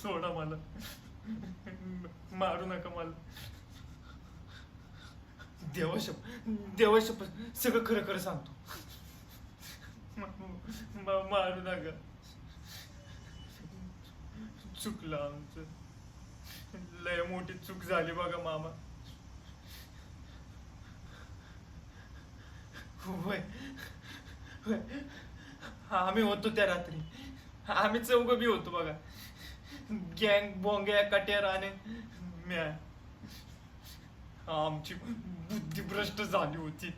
सोडा मला, मारू नका मला. देवाशप सगळं खरं खरं सांगतो. मारू नका. चुकलं आमचं, लय मोठी चूक झाली बघा मामा. होय होय, आम्ही होतो त्या रात्री, आम्ही चौघं बी होतो बघा. गँग बोंग्या कट्यार आणि म्या. आमची बुद्धी भ्रष्ट झाली होती.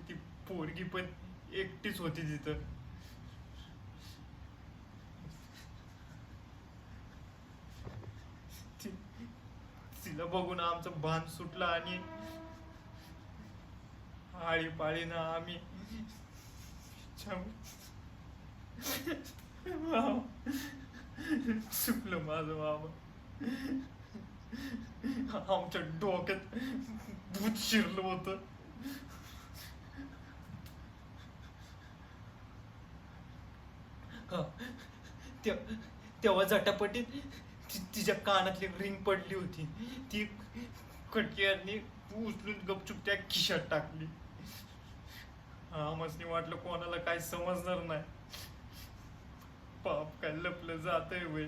ती पोरगी पण एकटीच होती तिथं. तिला बघून आमचं भान सुटलं आणि आळीपाळीनं आम्ही चुकलं माझं मामा. आमच्या डोक्यात भूत शिरलं होतं. तेव्हा झटापटीत तिच्या कानातली रिंग पडली होती. ती कटक्यानी उचलून गपचूप त्या खिशात टाकली. आम्हाला वाटलं कोणाला काय समजणार नाही. पाप काय लपलं जातंय वय.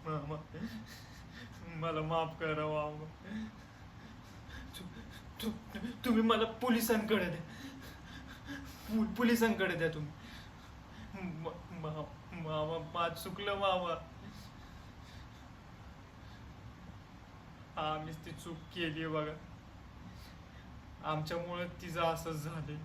मामा मला माफ करा मामा. तुम्ही मला पोलिसांकडे द्या, पोलिसांकडे द्या तुम्ही. मामा माझं चुकलं मामा. आम्हीच ती चूक केली बघा. आमच्यामुळे तिचं असंच झालंय.